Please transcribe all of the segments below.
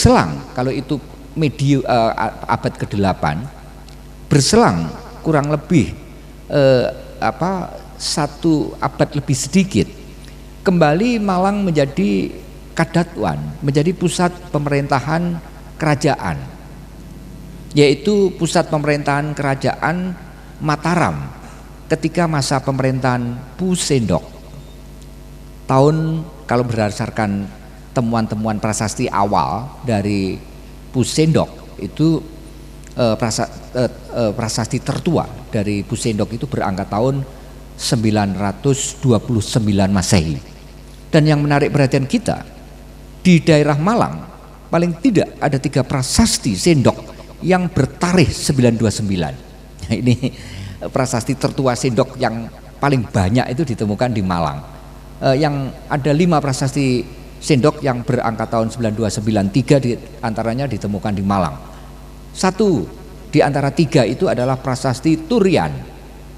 berselang, kalau itu abad ke-8, berselang kurang lebih satu abad lebih sedikit, kembali Malang menjadi Kadatuan, menjadi pusat pemerintahan kerajaan, yaitu pusat pemerintahan kerajaan Mataram ketika masa pemerintahan Pu Sendok. Tahun, kalau berdasarkan temuan-temuan prasasti awal dari Pu Sendok itu, prasasti tertua dari Pu Sendok itu berangkat tahun 929 Masehi. Dan yang menarik perhatian kita, di daerah Malang paling tidak ada 3 prasasti Sendok yang bertarikh 929. Nah, ini prasasti tertua Sendok yang paling banyak itu ditemukan di Malang. Yang ada 5 prasasti Sendok yang berangkat tahun 929, 3 di antaranya ditemukan di Malang. 1 di antara 3 itu adalah prasasti Turian,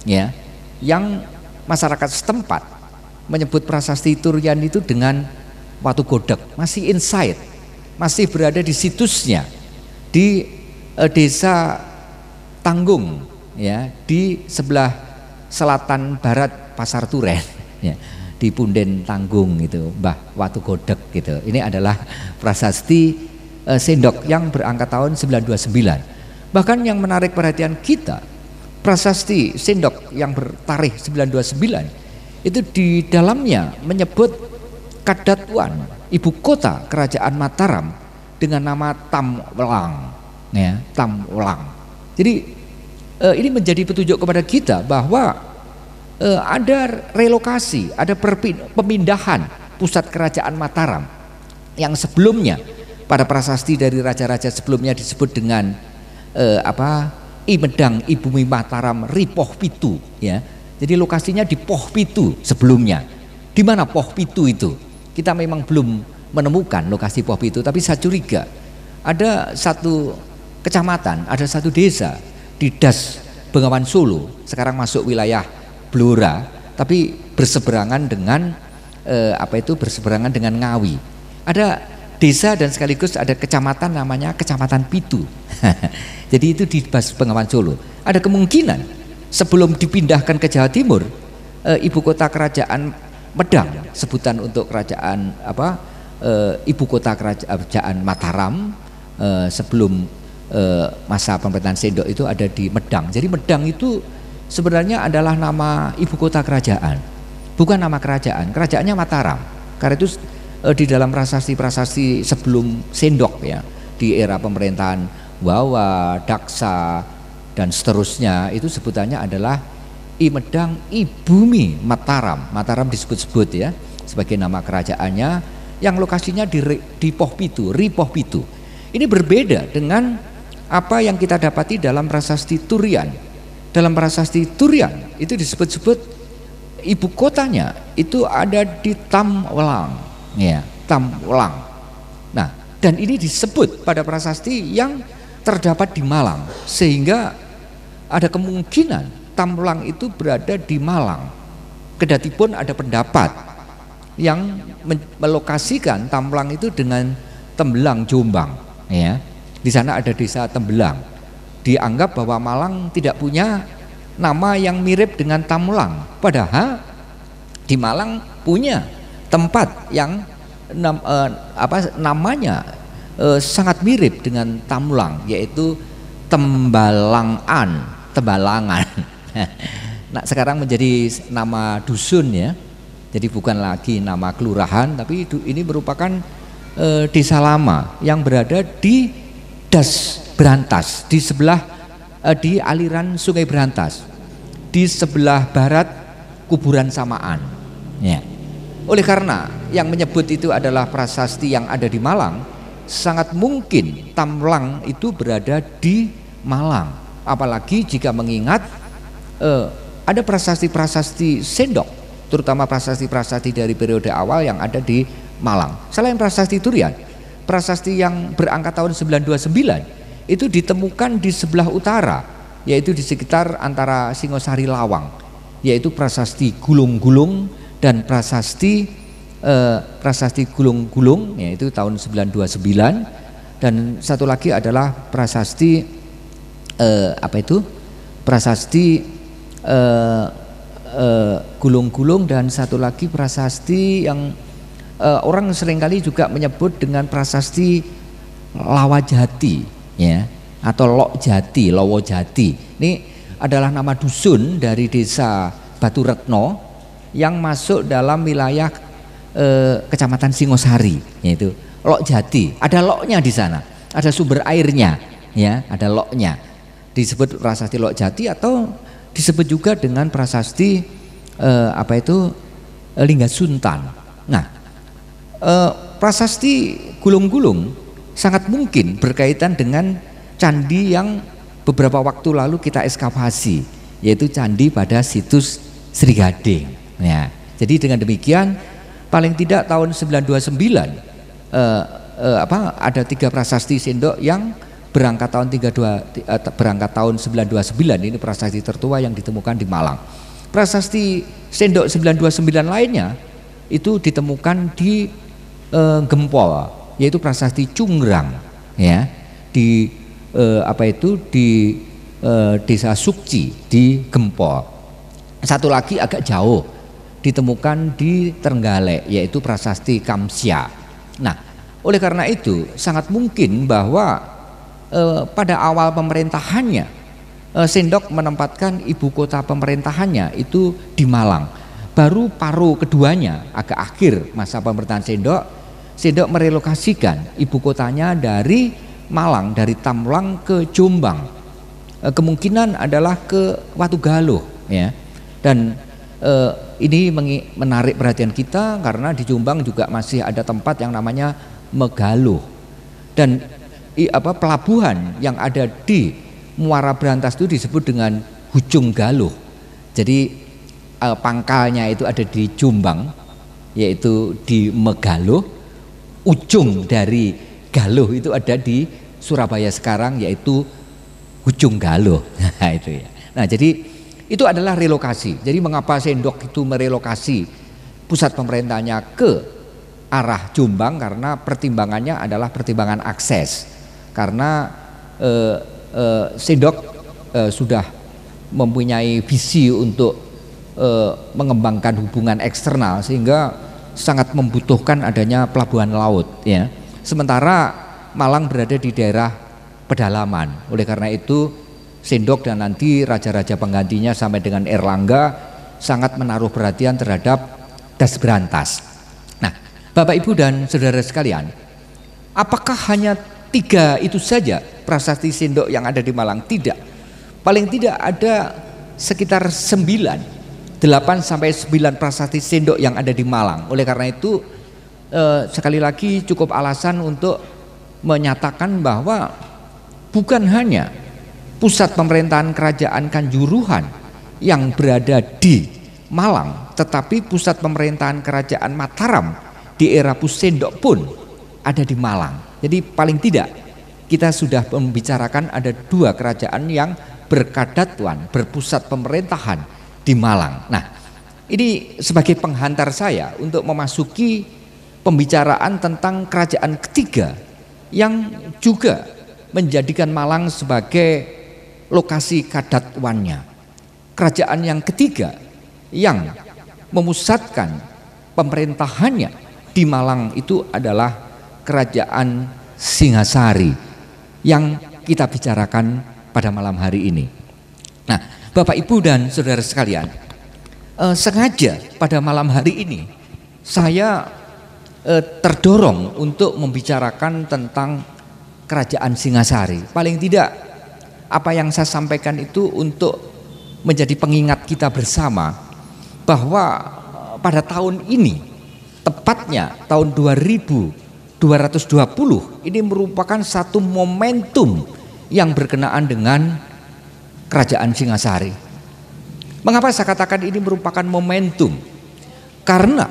ya, yang masyarakat setempat menyebut prasasti Turian itu dengan Watu Godeg, masih inside, masih berada di situsnya di desa Tanggung, ya, di sebelah selatan barat Pasar Turen, ya, di Punden Tanggung itu, Mbah Watu Godeg gitu. Ini adalah prasasti Sendok yang berangkat tahun 929. Bahkan yang menarik perhatian kita, prasasti Sendok yang bertarikh 929 itu di dalamnya menyebut Kadatuan, ibu kota kerajaan Mataram, dengan nama Tamwelang, ya, Tamwelang. Jadi ini menjadi petunjuk kepada kita bahwa ada relokasi, ada pemindahan pusat kerajaan Mataram yang sebelumnya pada prasasti dari raja-raja sebelumnya disebut dengan I Medang Ibumi Mataram Ripoh Pitu, ya. Jadi lokasinya di Poh Pitu sebelumnya. Di mana Poh Pitu itu? Kita memang belum menemukan lokasi Poh Pitu, tapi saya curiga ada satu kecamatan, ada satu desa di Das Bengawan Solo, sekarang masuk wilayah Blora, tapi berseberangan dengan berseberangan dengan Ngawi. Ada desa dan sekaligus ada kecamatan namanya Kecamatan Pitu. Jadi itu di Das Bengawan Solo. Ada kemungkinan sebelum dipindahkan ke Jawa Timur, ibu kota kerajaan Medang, sebutan untuk kerajaan ibu kota kerajaan Mataram sebelum masa pemerintahan Sendok itu ada di Medang. Jadi Medang itu sebenarnya adalah nama ibu kota kerajaan, bukan nama kerajaan. Kerajaannya Mataram. Karena itu di dalam prasasti-prasasti sebelum Sendok, ya, di era pemerintahan Wawa, Daksa dan seterusnya, itu sebutannya adalah I Medang Ibumi Mataram. Mataram disebut-sebut, ya, sebagai nama kerajaannya yang lokasinya di Poh Pitu, Ripoh Pitu. Ini berbeda dengan apa yang kita dapati dalam prasasti Turian. Dalam prasasti Turian itu disebut-sebut ibu kotanya itu ada di Tamwelang, ya, Tamwelang. Nah, dan ini disebut pada prasasti yang terdapat di Malang, sehingga ada kemungkinan Tamwelang itu berada di Malang. Kedatipun ada pendapat yang melokasikan Tamwelang itu dengan Tembelang, Jombang, ya. Di sana ada desa Tembelang. Dianggap bahwa Malang tidak punya nama yang mirip dengan Tamwelang, padahal di Malang punya tempat yang namanya sangat mirip dengan Tamwelang, yaitu Tembalangan. Nah, sekarang menjadi nama dusun, ya. Jadi bukan lagi nama kelurahan, tapi ini merupakan desa lama yang berada di Das Berantas, di sebelah di aliran Sungai Berantas, di sebelah barat kuburan Samaan, ya. Oleh karena yang menyebut itu adalah prasasti yang ada di Malang, sangat mungkin Tamwelang itu berada di Malang. Apalagi jika mengingat ada prasasti-prasasti Sendok, terutama prasasti-prasasti dari periode awal yang ada di Malang. Selain prasasti Turian, prasasti yang berangkat tahun 929 itu ditemukan di sebelah utara, yaitu di sekitar antara Singosari Lawang, yaitu prasasti Gulung-Gulung dan prasasti Gulung-Gulung, yaitu tahun 929. Dan satu lagi adalah prasasti prasasti Gulung-Gulung, dan satu lagi prasasti yang orang seringkali juga menyebut dengan prasasti Lawajati, ya, atau Lokjati, Lowojati. Ini adalah nama dusun dari desa Batu Retno yang masuk dalam wilayah Kecamatan Singosari, yaitu Lokjati. Ada loknya di sana, ada sumber airnya, ya, ada loknya. Disebut prasasti Lokjati atau disebut juga dengan prasasti Lingga Suntan. Nah, prasasti Gulung-Gulung sangat mungkin berkaitan dengan candi yang beberapa waktu lalu kita ekskavasi, yaitu candi pada situs Sri Gading. Ya, jadi dengan demikian paling tidak tahun 929 ada 3 prasasti sendok yang berangkat tahun 929. Ini prasasti tertua yang ditemukan di Malang. Prasasti sendok 929 lainnya itu ditemukan di Gempol, yaitu prasasti Cunggrang, ya, di Desa Sukci di Gempol. Satu lagi agak jauh ditemukan di Trenggalek, yaitu prasasti Kamsya. Nah, oleh karena itu sangat mungkin bahwa pada awal pemerintahannya Sendok menempatkan ibu kota pemerintahannya itu di Malang. Baru paruh keduanya, agak akhir masa pemerintahan Sendok merelokasikan ibu kotanya dari Malang, dari Tamlang ke Jombang. Kemungkinan adalah ke Watugaluh, ya. Dan ini menarik perhatian kita karena di Jombang juga masih ada tempat yang namanya Megaluh. Dan pelabuhan yang ada di Muara Brantas itu disebut dengan Hujung Galuh. Jadi pangkalnya itu ada di Jombang, yaitu di Megaluh. Ujung dari Galuh itu ada di Surabaya sekarang, yaitu Hujung Galuh. Nah, itu ya. Nah, jadi itu adalah relokasi. Jadi mengapa Sendok itu merelokasi pusat pemerintahnya ke arah Jombang? Karena pertimbangannya adalah pertimbangan akses. Karena Sendok sudah mempunyai visi untuk mengembangkan hubungan eksternal, sehingga sangat membutuhkan adanya pelabuhan laut, ya. Sementara Malang berada di daerah pedalaman. Oleh karena itu Sendok dan nanti raja-raja penggantinya sampai dengan Erlangga sangat menaruh perhatian terhadap Das Brantas. Nah, Bapak Ibu dan saudara sekalian, apakah hanya 3 itu saja prasasti Sendok yang ada di Malang? Tidak. Paling tidak ada sekitar 8 sampai 9 prasasti Sendok yang ada di Malang. Oleh karena itu sekali lagi cukup alasan untuk menyatakan bahwa bukan hanya pusat pemerintahan kerajaan Kanjuruhan yang berada di Malang, tetapi pusat pemerintahan kerajaan Mataram di era Pusendok pun ada di Malang. Jadi paling tidak kita sudah membicarakan ada 2 kerajaan yang berkadatuan, berpusat pemerintahan di Malang. Nah, ini sebagai penghantar saya untuk memasuki pembicaraan tentang kerajaan ketiga yang juga menjadikan Malang sebagai lokasi kadatuannya. Kerajaan yang ketiga yang memusatkan pemerintahannya di Malang itu adalah Kerajaan Singasari yang kita bicarakan pada malam hari ini. Nah, Bapak Ibu dan saudara sekalian, sengaja pada malam hari ini saya terdorong untuk membicarakan tentang Kerajaan Singasari. Paling tidak apa yang saya sampaikan itu untuk menjadi pengingat kita bersama bahwa pada tahun ini, tepatnya tahun 2220, ini merupakan satu momentum yang berkenaan dengan Kerajaan Singasari. Mengapa saya katakan ini merupakan momentum? Karena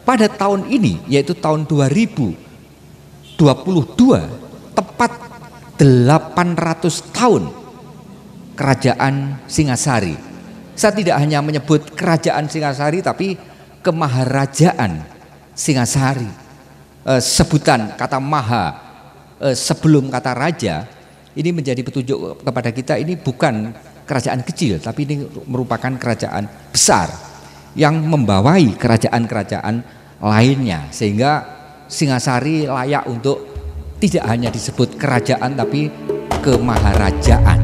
pada tahun ini, yaitu tahun 2022, tepat 800 tahun Kerajaan Singasari. Saya tidak hanya menyebut Kerajaan Singasari, tapi Kemaharajaan Singasari. sebutan kata maha sebelum kata raja, ini menjadi petunjuk kepada kita ini bukan kerajaan kecil, tapi ini merupakan kerajaan besar yang membawai kerajaan-kerajaan lainnya, sehingga Singasari layak untuk tidak hanya disebut kerajaan tapi kemaharajaan.